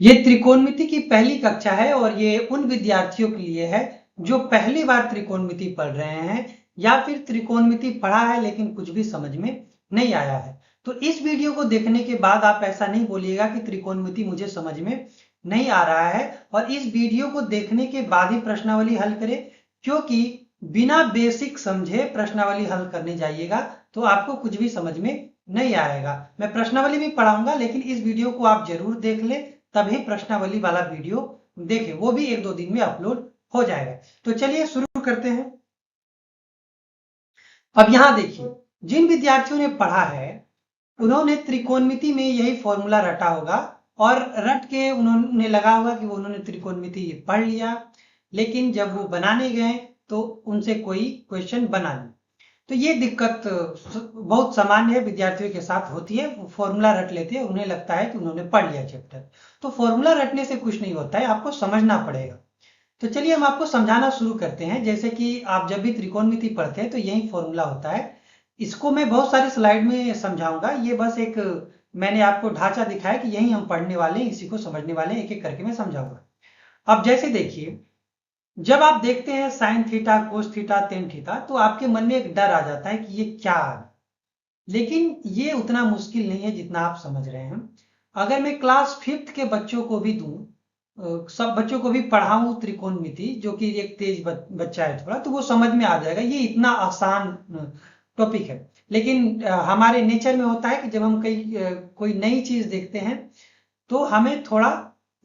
ये त्रिकोणमिति की पहली कक्षा है और ये उन विद्यार्थियों के लिए है जो पहली बार त्रिकोणमिति पढ़ रहे हैं या फिर त्रिकोणमिति पढ़ा है लेकिन कुछ भी समझ में नहीं आया है। तो इस वीडियो को देखने के बाद आप ऐसा नहीं बोलिएगा कि त्रिकोणमिति मुझे समझ में नहीं आ रहा है और इस वीडियो को देखने के बाद ही प्रश्नावली हल करें, क्योंकि बिना बेसिक समझे प्रश्नावली हल करने जाइएगा तो आपको कुछ भी समझ में नहीं आएगा। मैं प्रश्नावली भी पढ़ाऊंगा लेकिन इस वीडियो को आप जरूर देख ले, तभी प्रश्नावली वाला वीडियो देखें, वो भी 1-2 दिन में अपलोड हो जाएगा। तो चलिए शुरू करते हैं। अब यहां देखिए, जिन विद्यार्थियों ने पढ़ा है उन्होंने त्रिकोणमिति में यही फॉर्मूला रटा होगा और रट के उन्होंने लगा होगा कि उन्होंने त्रिकोणमिति पढ़ लिया, लेकिन जब वो बनाने गए तो उनसे कोई क्वेश्चन बना नहीं। तो ये दिक्कत बहुत सामान्य है, विद्यार्थियों के साथ होती है। फॉर्मूला रट लेते हैं, उन्हें लगता है कि उन्होंने पढ़ लिया चैप्टर। तो फॉर्मूला रटने से कुछ नहीं होता है, आपको समझना पड़ेगा। तो चलिए हम आपको समझाना शुरू करते हैं। जैसे कि आप जब भी त्रिकोणमिति पढ़ते हैं तो यही फॉर्मूला होता है। इसको मैं बहुत सारी स्लाइड में समझाऊंगा, ये बस एक मैंने आपको ढांचा दिखाया कि यही हम पढ़ने वाले हैं, इसी को समझने वाले हैं, एक एक करके मैं समझाऊंगा। अब जैसे देखिए, जब आप देखते हैं sine theta, cos theta, tan theta, तो आपके मन में एक डर आ जाता है कि ये क्या है, लेकिन ये उतना मुश्किल नहीं है जितना आप समझ रहे हैं। अगर मैं क्लास 5th के बच्चों को भी दूं, सब बच्चों को भी पढ़ाऊं त्रिकोणमिति, जो कि एक तेज बच्चा है थोड़ा, तो वो समझ में आ जाएगा। ये इतना आसान टॉपिक है, लेकिन हमारे नेचर में होता है कि जब हम कोई नई चीज देखते हैं तो हमें थोड़ा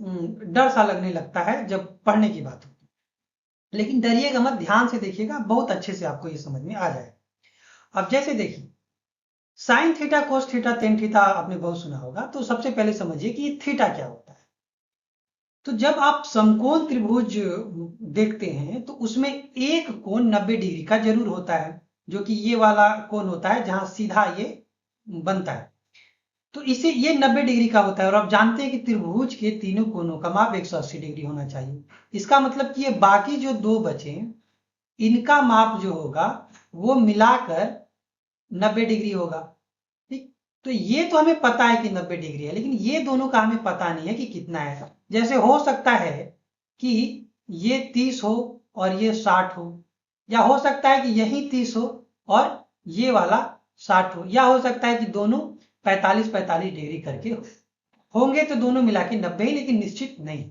डर सा लगने लगता है जब पढ़ने की बात होती है। लेकिन डरिएगा मत, ध्यान से देखिएगा, बहुत अच्छे से आपको ये समझ में आ जाएगा। अब जैसे देखिए, sine theta, cos theta, tan theta आपने बहुत सुना होगा। तो सबसे पहले समझिए कि ये थीटा क्या होता है। तो जब आप समकोण त्रिभुज देखते हैं तो उसमें एक कोण 90 डिग्री का जरूर होता है, जो कि ये वाला कोण होता है जहां सीधा ये बनता है। तो इसे ये 90 डिग्री का होता है और आप जानते हैं कि त्रिभुज के तीनों कोणों का माप 180 डिग्री होना चाहिए। इसका मतलब कि ये बाकी जो दो बचे इनका माप जो होगा वो मिलाकर 90 डिग्री होगा। ठीक, तो ये तो हमें पता है कि 90 डिग्री है, लेकिन ये दोनों का हमें पता नहीं है कि कितना है। जैसे हो सकता है कि ये 30 हो और ये 60 हो, या हो सकता है कि यही 30 हो और ये वाला 60 हो, या हो सकता है कि दोनों 45-45 डिग्री करके होंगे, तो दोनों मिला के 90 ही, लेकिन निश्चित नहीं।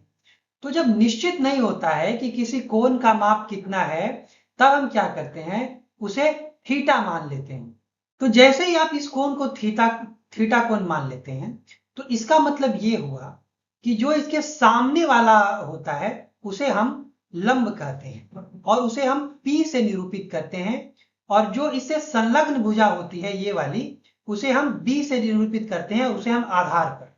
तो जब निश्चित नहीं होता है कि किसी कोण का माप कितना है, तब हम क्या करते हैं, उसे थीटा मान लेते हैं। तो जैसे ही आप इस कोण को थीटा कोण मान लेते हैं, तो इसका मतलब ये हुआ कि जो इसके सामने वाला होता है उसे हम लंब कहते हैं और उसे हम P से निरूपित करते हैं, और जो इससे संलग्न भुजा होती है ये वाली, उसे हम B से निरूपित करते हैं, उसे हम आधार पर।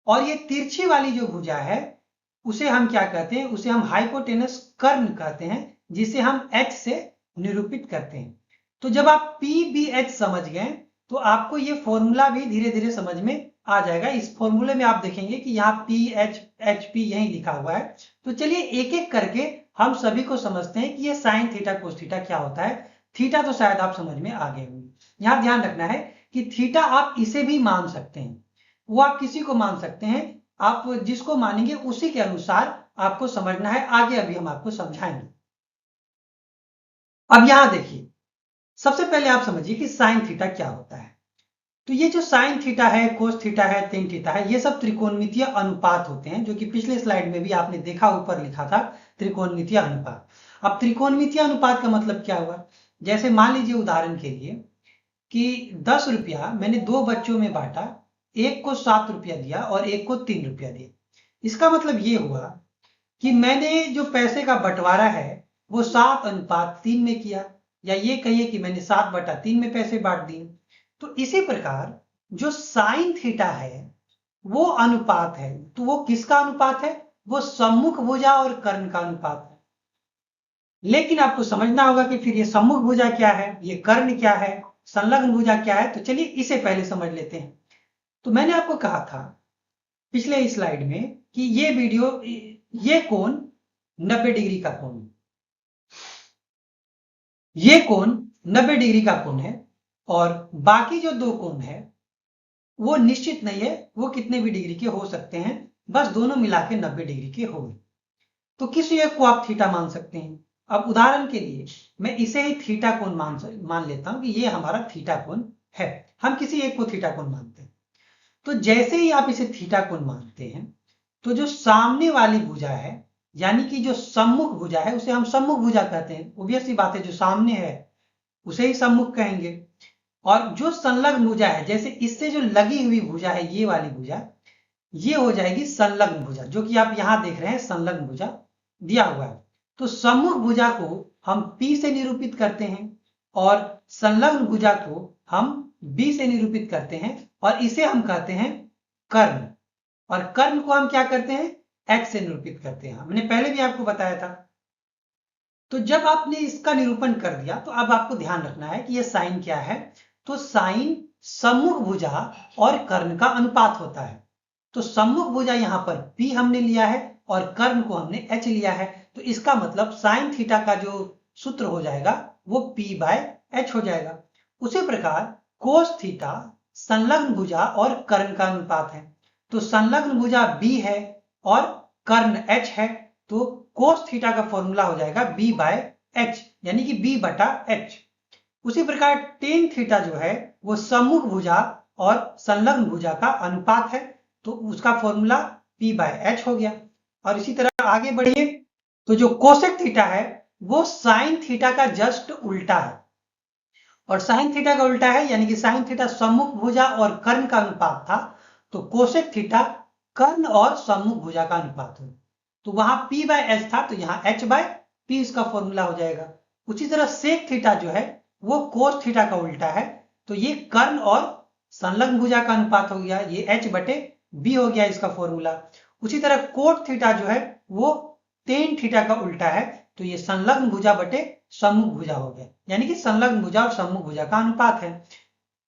और ये तिरछी वाली जो भुजा है उसे हम क्या कहते हैं, उसे हम हाइपोटेनस कर्ण कहते हैं, जिसे हम H से निरूपित करते हैं। तो जब आप PBH समझ गए तो आपको ये फॉर्मूला भी धीरे धीरे समझ में आ जाएगा। इस फॉर्मूले में आप देखेंगे कि यहाँ PHP यही लिखा हुआ है। तो चलिए एक एक करके हम सभी को समझते हैं कि ये साइन थीटा कोस थीटा क्या होता है। थीटा तो शायद आप समझ में आ गए होंगे। यहाँ ध्यान रखना है कि थीटा आप इसे भी मान सकते हैं, वो आप किसी को मान सकते हैं, आप जिसको मानेंगे उसी के अनुसार आपको समझना है। आगे अभी हम आपको समझाएंगे। अब यहां देखिए, सबसे पहले आप समझिए कि साइन थीटा क्या होता है। तो ये जो साइन थीटा है, कोस थीटा है, टेन थीटा है, ये सब त्रिकोणमितीय अनुपात होते हैं, जो कि पिछले स्लाइड में भी आपने देखा, ऊपर लिखा था त्रिकोणमितीय अनुपात। अब त्रिकोणमितीय अनुपात का मतलब क्या हुआ, जैसे मान लीजिए उदाहरण के लिए कि 10 रुपया मैंने दो बच्चों में बांटा, एक को 7 रुपया दिया और एक को 3 रुपया दिया। इसका मतलब ये हुआ कि मैंने जो पैसे का बंटवारा है वो 7:3 में किया, या ये कहिए कि मैंने 7/3 में पैसे बांट दिए। तो इसी प्रकार जो साइन थीटा है वो अनुपात है। तो वो किसका अनुपात है, वो सम्मुख भुजा और कर्ण का अनुपात है। लेकिन आपको समझना होगा कि फिर ये सम्मुख भुजा क्या है, ये कर्ण क्या है, संलग्न भुजा क्या है। तो चलिए इसे पहले समझ लेते हैं। तो मैंने आपको कहा था पिछले स्लाइड में कि ये कोण 90 डिग्री का कोण है, ये कोण 90 डिग्री का कोण है, और बाकी जो दो कोण है वो निश्चित नहीं है, वो कितने भी डिग्री के हो सकते हैं, बस दोनों मिला के 90 डिग्री के हो गए। तो किस एक को आप थीटा मान सकते हैं। अब उदाहरण के लिए मैं इसे ही थीटा कोण मान लेता हूं कि ये हमारा थीटा कोण है। हम किसी एक को थीटा कोण मानते हैं। तो जैसे ही आप इसे थीटा कोण मानते हैं तो जो सामने वाली भुजा है, यानी कि जो सम्मुख भुजा है, उसे हम सम्मुख भुजा कहते हैं। ऑब्वियस सी बात है, जो सामने है उसे ही सम्मुख कहेंगे। और जो संलग्न भुजा है, जैसे इससे जो लगी हुई भुजा है, ये वाली भुजा, ये हो जाएगी संलग्न भुजा, जो कि आप यहां देख रहे हैं संलग्न भुजा दिया हुआ है। तो सम्मुख भुजा को हम P से निरूपित करते हैं और संलग्न भुजा को हम B से निरूपित करते हैं, और इसे हम कहते हैं कर्ण। और कर्ण को हम क्या करते हैं, H से निरूपित करते हैं। हमने पहले भी आपको बताया था। तो जब आपने इसका निरूपण कर दिया तो अब आपको ध्यान रखना है कि यह साइन क्या है। तो साइन सम्मुख भुजा और कर्ण का अनुपात होता है। तो सम्मुख भुजा यहां पर P हमने लिया है और कर्ण को हमने H लिया है। तो इसका मतलब साइन थीटा का जो सूत्र हो जाएगा वो P/H हो जाएगा। उसी प्रकार कोस थीटा संलग्न भुजा और कर्ण का अनुपात है। तो संलग्न भुजा B है और कर्ण H है, तो कोस थीटा का फॉर्मूला हो जाएगा B/H, यानी कि B/H। उसी प्रकार टेन थीटा जो है वो सम्मुख भुजा और संलग्न भुजा का अनुपात है, तो उसका फॉर्मूला P/H हो गया। और इसी तरह आगे बढ़िए, तो जो कोसेक थीटा है वो साइन थीटा का जस्ट उल्टा है। और साइन थीटा का उल्टा है, यानी कि साइन थीटा सम्मुख भुजा और कर्ण का अनुपात था, तो कोसेक थीटा कर्ण और सम्मुख भुजा का अनुपात हो। तो वहां P/H था, तो यहाँ H/P इसका फॉर्मूला हो जाएगा। उसी तरह सेक थीटा जो है वो कोस थीटा का उल्टा है, तो ये कर्ण और संलग्न भुजा का अनुपात हो गया, ये H/B हो गया इसका फॉर्मूला। उसी तरह कोट थीटा जो है वो टेन थीटा का उल्टा है, तो ये संलग्न भुजा बटे सम्मुख भुजा हो गया, यानी कि संलग्न भुजा और सम्मुख भुजा का अनुपात है।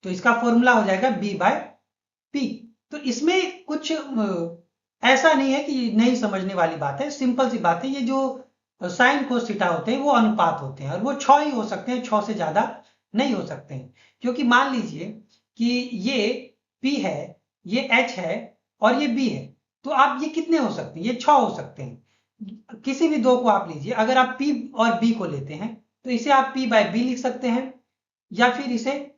तो इसका फॉर्मूला हो जाएगा B/P। तो इसमें कुछ ऐसा नहीं है कि नहीं समझने वाली बात है, सिंपल सी बात है। ये जो साइन कोस थीटा होते हैं वो अनुपात होते हैं, और वो 6 ही हो सकते हैं, 6 से ज्यादा नहीं हो सकते हैं। क्योंकि मान लीजिए कि ये P है, ये H है और ये B है, तो आप ये कितने हो सकते हैं, ये 6 हो सकते हैं। किसी भी दो को आप लीजिए, अगर आप P और B को लेते हैं तो इसे आप P/B लिख सकते हैं, या फिर इसे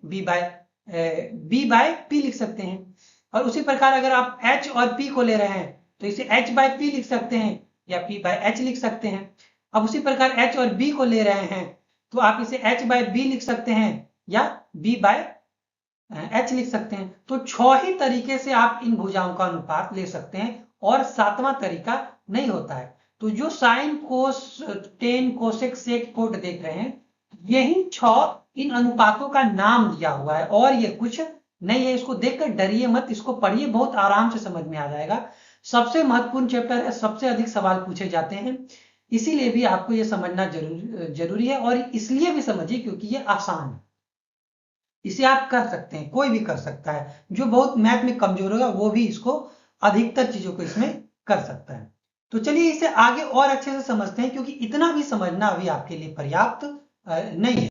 B/P लिख सकते हैं। और उसी प्रकार अगर आप H और P को ले रहे हैं तो इसे H/P लिख सकते हैं या P/H लिख सकते हैं। अब उसी प्रकार H और B को ले रहे हैं तो आप इसे H/B लिख सकते हैं या B/H लिख सकते हैं। तो 6 ही तरीके से आप इन भुजाओं का अनुपात ले सकते हैं, और 7वां तरीका नहीं होता है। तो जो sine cos tan cosec sec cot देख रहे हैं, यही 6 इन अनुपातों का नाम दिया हुआ है, और ये कुछ नहीं है। इसको देखकर डरिए मत, इसको पढ़िए, बहुत आराम से समझ में आ जाएगा। सबसे महत्वपूर्ण चैप्टर है, सबसे अधिक सवाल पूछे जाते हैं, इसीलिए भी आपको ये समझना जरूरी है। और इसलिए भी समझिए क्योंकि ये आसान है, इसे आप कर सकते हैं, कोई भी कर सकता है। जो बहुत मैथ में कमजोर होगा वो भी इसको अधिकतर चीजों को इसमें कर सकता है। तो चलिए इसे आगे और अच्छे से समझते हैं, क्योंकि इतना भी समझना अभी आपके लिए पर्याप्त नहीं है।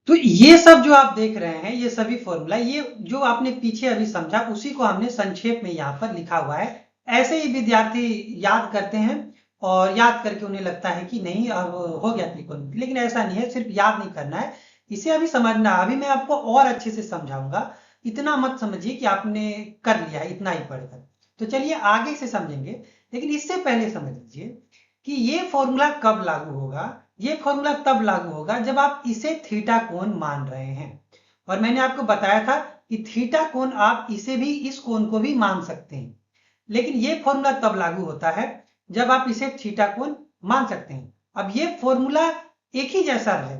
तो ये सब जो आप देख रहे हैं, ये सभी फॉर्मूला, ये जो आपने पीछे अभी समझा, उसी को हमने संक्षेप में यहाँ पर लिखा हुआ है। ऐसे ही विद्यार्थी याद करते हैं, और याद करके उन्हें लगता है कि नहीं अब हो गया त्रिकोणमिति, लेकिन ऐसा नहीं है। सिर्फ याद नहीं करना है, इसे अभी समझना। अभी मैं आपको और अच्छे से समझाऊंगा, इतना मत समझिए कि आपने कर लिया है इतना ही पढ़कर। तो चलिए आगे से समझेंगे, लेकिन इससे पहले समझ लीजिए कि ये फॉर्मूला कब लागू होगा। ये फॉर्मूला तब लागू होगा जब आप इसे थीटा कोण मान रहे हैं। और मैंने आपको बताया था कि थीटा कोण आप इसे भी, इस कोण को भी मान सकते हैं, लेकिन ये फॉर्मूला तब लागू होता है जब आप इसे थीटा कोण मान सकते हैं। अब ये फॉर्मूला एक ही जैसा रहे,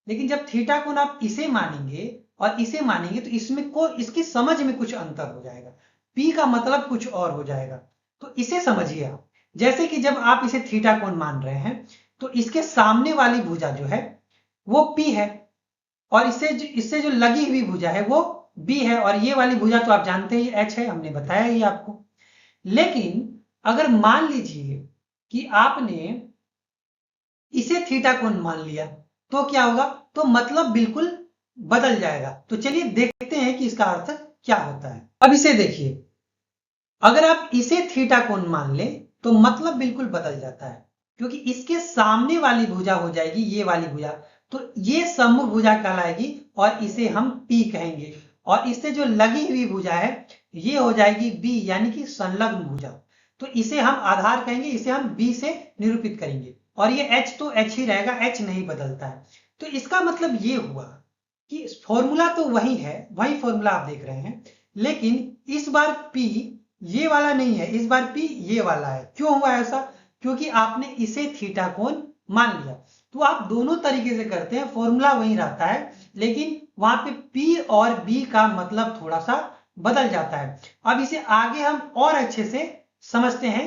लेकिन जब थीटा कोण आप इसे मानेंगे और इसे मानेंगे तो इसमें को इसकी समझ में कुछ अंतर हो जाएगा, P का मतलब कुछ और हो जाएगा। तो इसे समझिए आप, जैसे कि जब आप इसे थीटा कोण मान रहे हैं तो इसके सामने वाली भुजा जो है वो P है, और इससे जो लगी हुई भुजा है वो B है, और ये वाली भुजा तो आप जानते ही H है, हमने बताया ही आपको। लेकिन अगर मान लीजिए कि आपने इसे थीटा कोण मान लिया तो क्या होगा, तो मतलब बिल्कुल बदल जाएगा। तो चलिए देखते हैं कि इसका अर्थ क्या होता है। अब इसे देखिए, अगर आप इसे थीटा कोण मान लें तो मतलब बिल्कुल बदल जाता है, क्योंकि इसके सामने वाली भुजा हो जाएगी ये वाली भुजा, तो ये सम्मुख भुजा कहलाएगी और इसे हम P कहेंगे, और इससे जो लगी हुई भुजा है ये हो जाएगी B, यानी कि संलग्न भुजा। तो इसे हम आधार कहेंगे, इसे हम B से निरूपित करेंगे, और ये H तो H ही रहेगा, H नहीं बदलता है। तो इसका मतलब ये हुआ कि फॉर्मूला तो वही है, वही फॉर्मूला आप देख रहे हैं, लेकिन इस बार P ये वाला नहीं है, इस बार P ये वाला है। क्यों हुआ ऐसा? क्योंकि आपने इसे थीटा कोण मान लिया। तो आप दोनों तरीके से करते हैं, फॉर्मूला वही रहता है, लेकिन वहां पे P और B का मतलब थोड़ा सा बदल जाता है। अब इसे आगे हम और अच्छे से समझते हैं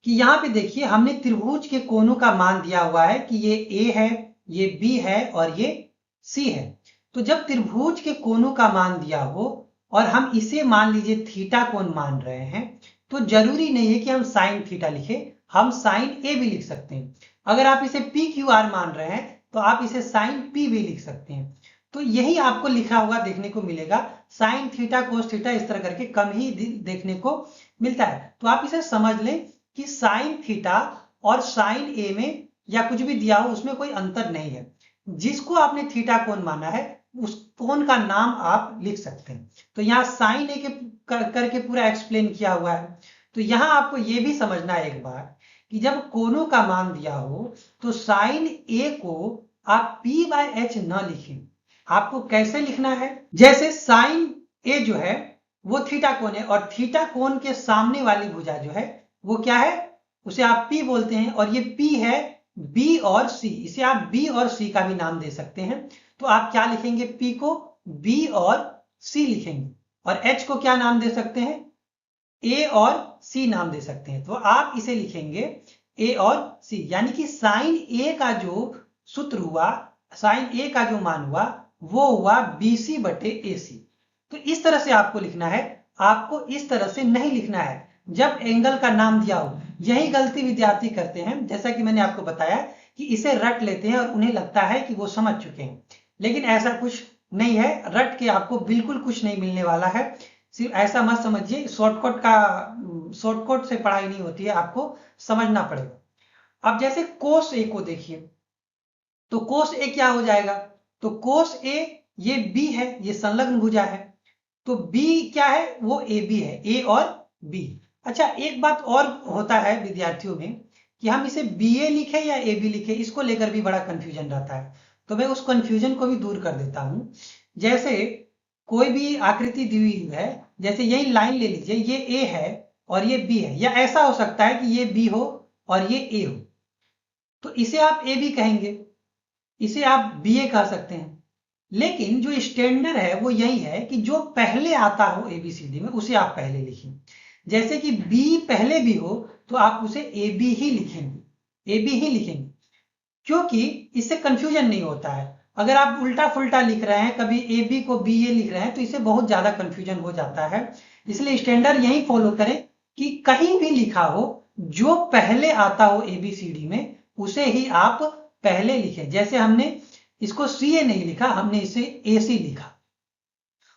कि यहाँ पे देखिए, हमने त्रिभुज के कोणों का मान दिया हुआ है कि ये A है, ये B है और ये C है। तो जब त्रिभुज के कोणों का मान दिया हो और हम इसे मान लीजिए थीटा कोण मान रहे हैं, तो जरूरी नहीं है कि हम साइन थीटा लिखें, हम साइन ए भी लिख सकते हैं। अगर आप इसे पी क्यू आर मान रहे हैं तो आप इसे साइन पी भी लिख सकते हैं। तो यही आपको लिखा हुआ देखने को मिलेगा, साइन थीटा कोस थीटा, इस तरह करके कम ही देखने को मिलता है। तो आप इसे समझ लें कि साइन थीटा और साइन ए में या कुछ भी दिया हो उसमें कोई अंतर नहीं है। जिसको आपने थीटा कोण माना है उस कोण का नाम आप लिख सकते हैं। तो यहाँ साइन ए के करके पूरा एक्सप्लेन किया हुआ है। तो यहाँ आपको ये भी समझना है एक बार कि जब कोणों का मान दिया हो तो साइन ए को आप P बाय H न लिखें। आपको कैसे लिखना है? जैसे साइन ए जो है वो थीटा कोण है, और थीटा कोण के सामने वाली भुजा जो है वो क्या है? उसे आप P बोलते हैं, और ये P है B और C, इसे आप B और C का भी नाम दे सकते हैं। तो आप क्या लिखेंगे? P को B और C लिखेंगे, और H को क्या नाम दे सकते हैं? A और C नाम दे सकते हैं। तो आप इसे लिखेंगे A और C, यानी कि साइन A का जो सूत्र हुआ, साइन A का जो मान हुआ वो हुआ BC बटे AC। तो इस तरह से आपको लिखना है, आपको इस तरह से नहीं लिखना है जब एंगल का नाम दिया हो। यही गलती विद्यार्थी करते हैं, जैसा कि मैंने आपको बताया कि इसे रट लेते हैं और उन्हें लगता है कि वो समझ चुके हैं, लेकिन ऐसा कुछ नहीं है। रट के आपको बिल्कुल कुछ नहीं मिलने वाला है। सिर्फ ऐसा मत समझिए, शॉर्टकट से पढ़ाई नहीं होती है, आपको समझना पड़ेगा। अब जैसे कोस ए को देखिए, तो कोस ए क्या हो जाएगा? तो कोस ए ये बी है, ये संलग्न भुजा है, तो बी क्या है? वो ए बी है, ए और बी। अच्छा, एक बात और होता है विद्यार्थियों में कि हम इसे बी ए लिखे या ए बी लिखे, इसको लेकर भी बड़ा कंफ्यूजन रहता है। तो मैं उस कंफ्यूजन को भी दूर कर देता हूं। जैसे कोई भी आकृति दी हुई है, जैसे यही लाइन ले लीजिए, ये ए है और ये बी है, या ऐसा हो सकता है कि ये बी हो और ये ए हो, तो इसे आप ए बी कहेंगे, इसे आप बी ए कह सकते हैं। लेकिन जो स्टैंडर्ड है वो यही है कि जो पहले आता हो एबीसीडी में उसे आप पहले लिखें। जैसे कि बी पहले भी हो तो आप उसे ए बी ही लिखेंगे, ए बी ही लिखेंगे, क्योंकि इससे कंफ्यूजन नहीं होता है। अगर आप उल्टा फुल्टा लिख रहे हैं, कभी ए बी को बी ए लिख रहे हैं, तो इससे बहुत ज्यादा कंफ्यूजन हो जाता है। इसलिए स्टैंडर्ड यही फॉलो करें कि कहीं भी लिखा हो जो पहले आता हो एबीसीडी में उसे ही आप पहले लिखें। जैसे हमने इसको सी ए नहीं लिखा, हमने इसे ए सी लिखा।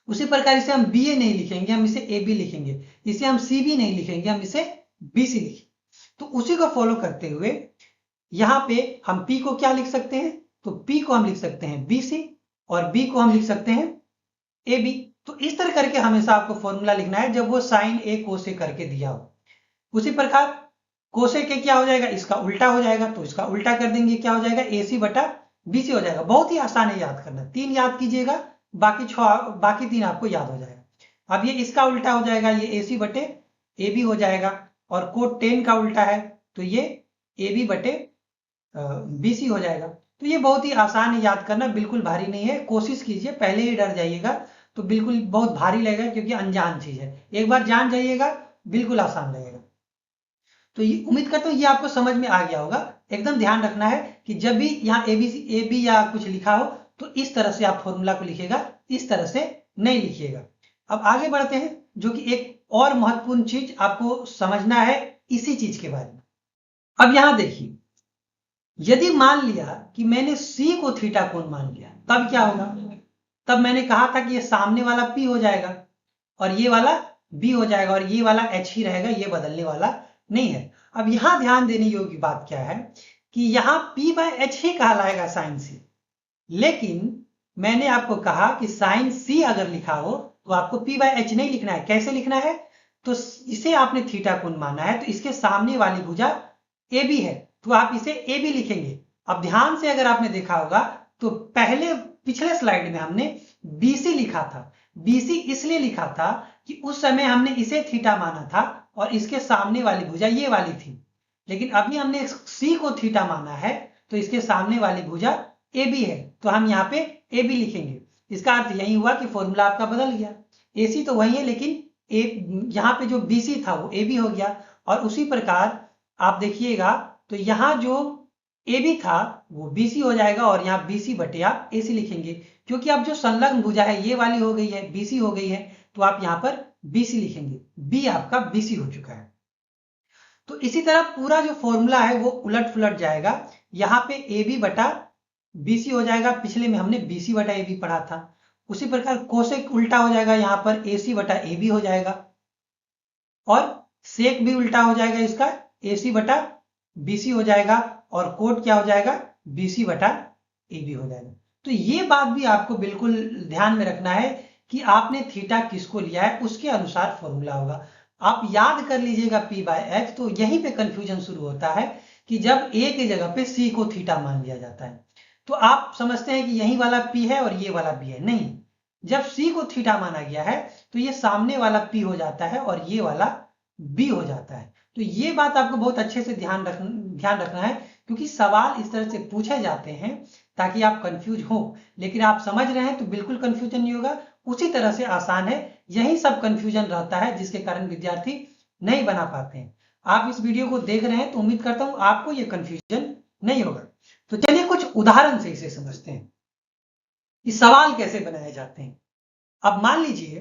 उसी प्रकार इसे हम बी ए नहीं लिखेंगे, हम इसे ए बी लिखेंगे। इसे हम सी बी नहीं लिखेंगे, हम इसे बी सी लिखेंगे। तो उसी को फॉलो करते हुए यहां पे हम P को क्या लिख सकते हैं? तो P को हम लिख सकते हैं BC, और B को हम लिख सकते हैं AB। तो इस तरह करके हमेशा आपको फॉर्मूला लिखना है जब वो साइन ए कोसे करके दिया हो। उसी प्रकार कोसे के क्या हो जाएगा? इसका उल्टा हो जाएगा, तो इसका उल्टा कर देंगे, क्या हो जाएगा? AC बटा BC हो जाएगा। बहुत ही आसान है याद करना, 3 याद कीजिएगा, बाकी 3 आपको याद हो जाएगा। अब ये इसका उल्टा हो जाएगा, ये AC बटे AB हो जाएगा, और कोट 10 का उल्टा है तो ये AB बटे BC हो जाएगा। तो ये बहुत ही आसान है याद करना, बिल्कुल भारी नहीं है। कोशिश कीजिए, पहले ही डर जाइएगा तो बिल्कुल बहुत भारी लगेगा, क्योंकि अनजान चीज है। एक बार जान जाइएगा बिल्कुल आसान लगेगा। तो ये उम्मीद करता हूँ ये आपको समझ में आ गया होगा। एकदम ध्यान रखना है कि जब भी यहाँ ए बी या कुछ लिखा हो तो इस तरह से आप फॉर्मूला को लिखेगा, इस तरह से नहीं लिखिएगा। अब आगे बढ़ते हैं, जो कि एक और महत्वपूर्ण चीज आपको समझना है इसी चीज के बारे में। अब यहां देखिए, यदि मान लिया कि मैंने C को थीटा कोण मान लिया, तब क्या होगा? तब मैंने कहा था कि ये सामने वाला P हो जाएगा। और ये वाला b हो जाएगा और ये वाला h ही रहेगा, ये बदलने वाला नहीं है। अब यहां ध्यान देने योग्य बात क्या है कि यहाँ p/h ही कहलाएगा साइन c, लेकिन मैंने आपको कहा कि साइन c अगर लिखा हो तो आपको p/h नहीं लिखना है। कैसे लिखना है? तो इसे आपने थीटा कोण माना है, तो इसके सामने वाली भुजा AB है, तो आप इसे AB लिखेंगे। अब ध्यान से अगर आपने देखा होगा तो पिछले स्लाइड में हमने BC लिखा था। BC इसलिए लिखा था कि उस समय हमने इसे थीटा माना था और इसके सामने वाली भुजा ये वाली थी, लेकिन अभी हमने C को थीटा माना है तो इसके सामने वाली भुजा AB है, तो हम यहाँ पे AB लिखेंगे। इसका अर्थ यही हुआ कि फॉर्मूला आपका बदल गया। AC तो वही है, लेकिन यहाँ पे जो BC था वो AB हो गया। और उसी प्रकार आप देखिएगा तो यहाँ जो AB था वो BC हो जाएगा और यहाँ BC बटे आप AC लिखेंगे, क्योंकि अब जो संलग्न भुजा है ये वाली हो गई है, BC हो गई है, तो आप यहाँ पर BC लिखेंगे। B आपका BC हो चुका है। तो इसी तरह पूरा जो फॉर्मूला है वो उलट पुलट जाएगा। यहाँ पे AB बटा BC हो जाएगा, पिछले में हमने BC बटा AB पढ़ा था। उसी प्रकार कोसेक उल्टा हो जाएगा, यहाँ पर AC बटा AB हो जाएगा, और सेक भी उल्टा हो जाएगा, इसका AC बटा BC हो जाएगा, और कोट क्या हो जाएगा? BC बटा AB हो जाएगा। तो ये बात भी आपको बिल्कुल ध्यान में रखना है कि आपने थीटा किसको लिया है, उसके अनुसार फॉर्मूला होगा। आप याद कर लीजिएगा p/h, तो यहीं पे कंफ्यूजन शुरू होता है कि जब a की जगह पे c को थीटा मान लिया जाता है तो आप समझते हैं कि यही वाला p है और ये वाला b है। नहीं, जब c को थीटा माना गया है तो ये सामने वाला p हो जाता है और ये वाला b हो जाता है। तो ये बात आपको बहुत अच्छे से ध्यान रखना है, क्योंकि सवाल इस तरह से पूछे जाते हैं ताकि आप कंफ्यूज हो, लेकिन आप समझ रहे हैं तो बिल्कुल कंफ्यूजन नहीं होगा। उसी तरह से आसान है, यही सब कंफ्यूजन रहता है जिसके कारण विद्यार्थी नहीं बना पाते हैं। आप इस वीडियो को देख रहे हैं तो उम्मीद करता हूं आपको ये कंफ्यूजन नहीं होगा। तो चलिए कुछ उदाहरण से इसे समझते हैं कि सवाल कैसे बनाए जाते हैं। अब मान लीजिए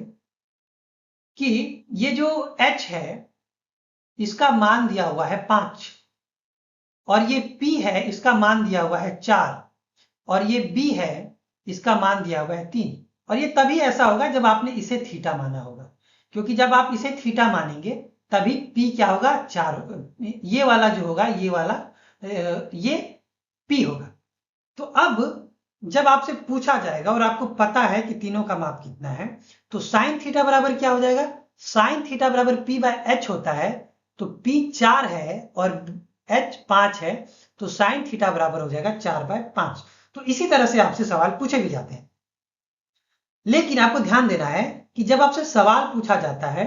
कि ये जो h है इसका मान दिया हुआ है 5, और ये p है इसका मान दिया हुआ है 4, और ये b है इसका मान दिया हुआ है 3। और ये तभी ऐसा होगा जब आपने इसे थीटा माना होगा, क्योंकि जब आप इसे थीटा मानेंगे तभी p क्या होगा? 4 होगा। ये वाला जो होगा ये वाला ये p होगा। तो अब जब आपसे पूछा जाएगा और आपको पता है कि तीनों का माप कितना है, तो साइन थीटा बराबर क्या हो जाएगा? साइन थीटा बराबर p/h होता है, तो p 4 है और h 5 है, तो साइन थीटा बराबर हो जाएगा 4/5। तो इसी तरह से आपसे सवाल पूछे भी जाते हैं। लेकिन आपको ध्यान देना है कि जब आपसे सवाल पूछा जाता है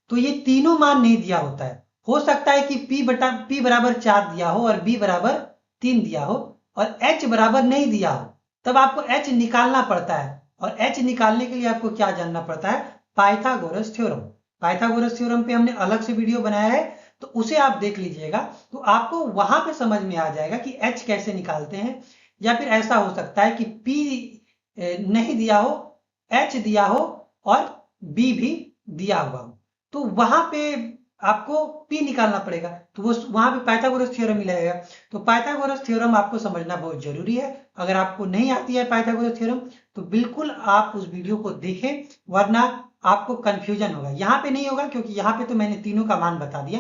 तो ये तीनों मान नहीं दिया होता है। हो सकता है कि p बराबर 4 दिया हो और b बराबर 3 दिया हो और h बराबर नहीं दिया हो, तब आपको h निकालना पड़ता है। और h निकालने के लिए आपको क्या जानना पड़ता है? Pythagoras theorem. पाइथागोरस थ्योरम पे हमने अलग से वीडियो बनाया है, तो उसे आप देख लीजिएगा, तो आपको वहां पे समझ में आ जाएगा कि h कैसे निकालते हैं। या फिर ऐसा हो सकता है कि p नहीं दिया हो, h दिया हो और b भी दिया हुआ हो, तो वहां पे आपको p निकालना पड़ेगा, तो वो वहां पे पाइथागोरस थ्योरम मिलेगा। तो पाइथागोरस थ्योरम आपको समझना बहुत जरूरी है। अगर आपको नहीं आती है पाइथागोरस थ्योरम तो बिल्कुल आप उस वीडियो को देखें, वरना आपको कंफ्यूजन होगा। यहाँ पे नहीं होगा, क्योंकि यहाँ पे तो मैंने तीनों का मान बता दिया।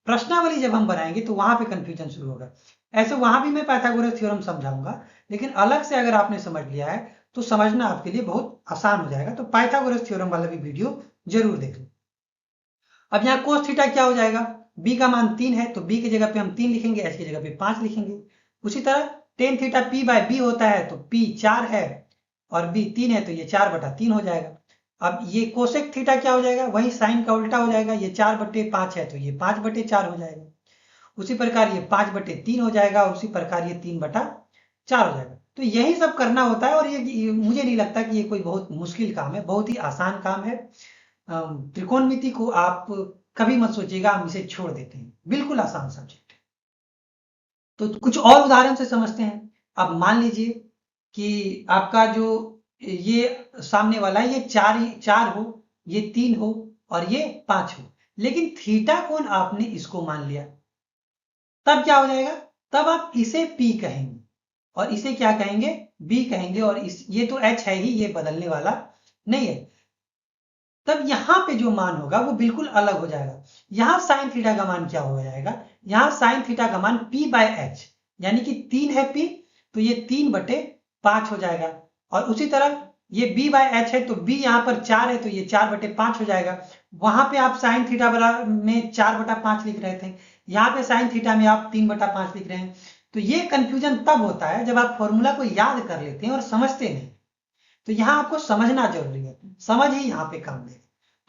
प्रश्नावली जब हम बनाएंगे तो वहां पे कंफ्यूजन शुरू होगा। ऐसे वहां भी मैं पाइथागोरस थ्योरम समझाऊंगा, लेकिन अलग से अगर आपने समझ लिया है तो समझना आपके लिए बहुत आसान हो जाएगा। तो पाइथागोरस थ्योरम वाला भी वीडियो जरूर देख लें। अब यहाँ कोस थीटा क्या हो जाएगा? b का मान 3 है तो b की जगह पे हम 3 लिखेंगे, h की जगह पे 5 लिखेंगे। उसी तरह टेन थीटा p/b होता है, तो p 4 है और b 3 है, तो ये 4/3 हो जाएगा। अब ये कोसेक थीटा क्या हो जाएगा? वही साइन का उल्टा हो जाएगा, ये 4/5 है तो ये 5/4 हो जाएगा। उसी प्रकार ये 5/3 हो जाएगा, उसी प्रकार ये 3/4 हो जाएगा। तो यही सब करना होता है, और ये मुझे नहीं लगता कि ये कोई बहुत मुश्किल काम है, बहुत ही आसान काम है। त्रिकोणमिति को आप कभी मत सोचिएगा हम इसे छोड़ देते हैं, बिल्कुल आसान सब्जेक्ट है। तो कुछ और उदाहरण से समझते हैं। अब मान लीजिए कि आपका जो ये सामने वाला है, ये 4 हो, ये 3 हो और ये 5 हो, लेकिन थीटा कोण आपने इसको मान लिया, तब क्या हो जाएगा? तब आप इसे P कहेंगे और इसे क्या कहेंगे? B कहेंगे। और ये तो H है ही, ये बदलने वाला नहीं है। तब यहाँ पे जो मान होगा वो बिल्कुल अलग हो जाएगा। यहाँ साइन थीटा का मान क्या हो जाएगा, यहाँ साइन थीटा का मान p/h, यानी कि 3 है p, तो ये 3/5 हो जाएगा। और उसी तरह ये b/h है, तो b यहाँ पर 4 है, तो ये 4/5 हो जाएगा। वहां पे आप साइन थीटा में 4/5 लिख रहे थे, यहाँ पे साइन थीटा में आप 3/5 लिख रहे हैं। तो ये कंफ्यूजन तब होता है जब आप फॉर्मूला को याद कर लेते हैं और समझते नहीं। तो यहाँ आपको समझना जरूरी है, समझ ही यहाँ पे काम देगा।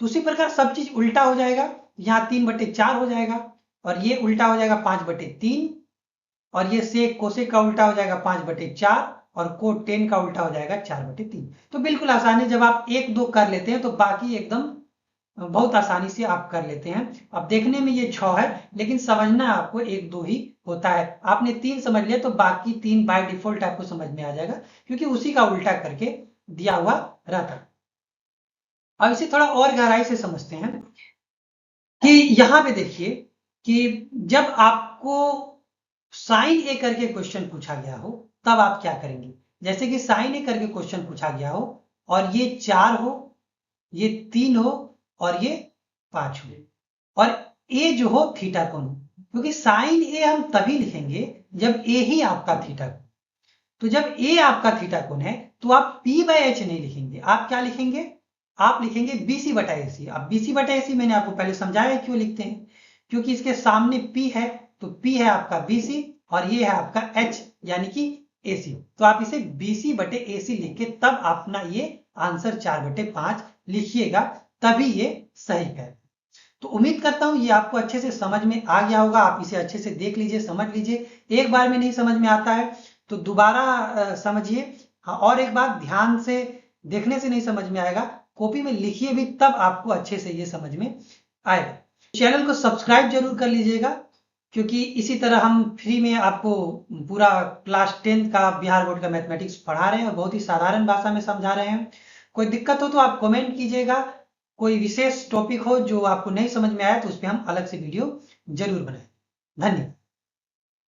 तो उसी प्रकार सब चीज उल्टा हो जाएगा, यहाँ 3/4 हो जाएगा, और ये उल्टा हो जाएगा 5/3, और ये सेक कोसेक का उल्टा हो जाएगा 5/4, और कोट टेन का उल्टा हो जाएगा 4/3। तो बिल्कुल आसानी, जब आप 1-2 कर लेते हैं तो बाकी एकदम बहुत आसानी से आप कर लेते हैं। अब देखने में ये 6 है, लेकिन समझना आपको 1-2 ही होता है। आपने 3 समझ लिया तो बाकी 3 बाय डिफॉल्ट आपको समझ में आ जाएगा, क्योंकि उसी का उल्टा करके दिया हुआ रहता है। अब इसे थोड़ा और गहराई से समझते हैं कि यहाँ पे देखिए कि जब आपको साइन ए करके क्वेश्चन पूछा गया हो तब आप क्या करेंगे। जैसे कि साइन ए करके क्वेश्चन पूछा गया हो और ये 4 हो, ये 3 हो, और ये 5 हो, और ए जो हो थीटा कोण हो, क्योंकि साइन ए हम तभी लिखेंगे जब ए ही आपका थीटा कोण। तो जब ए आपका थीटा कोण है तो आप p/h नहीं लिखेंगे, आप क्या लिखेंगे, आप लिखेंगे BC/AC। अब BC/AC मैंने आपको पहले समझाया क्यों लिखते हैं, क्योंकि इसके सामने P है, तो P है आपका BC और ये है आपका H यानी कि AC। तो आप इसे BC/AC लिख के तब अपना ये आंसर 4/5 लिखिएगा, तभी ये सही है। तो उम्मीद करता हूं ये आपको अच्छे से समझ में आ गया होगा। आप इसे अच्छे से देख लीजिए, समझ लीजिए। एक बार में नहीं समझ में आता है तो दोबारा समझिए। हाँ, और एक बात, ध्यान से देखने से नहीं समझ में आएगा, कॉपी में लिखिए भी, तब आपको अच्छे से ये समझ में आएगा। चैनल को सब्सक्राइब जरूर कर लीजिएगा, क्योंकि इसी तरह हम फ्री में आपको पूरा क्लास 10 का बिहार बोर्ड का मैथमेटिक्स पढ़ा रहे हैं और बहुत ही साधारण भाषा में समझा रहे हैं। कोई दिक्कत हो तो आप कमेंट कीजिएगा, कोई विशेष टॉपिक हो जो आपको नहीं समझ में आया तो उस पर हम अलग से वीडियो जरूर बनाएं। धन्यवाद।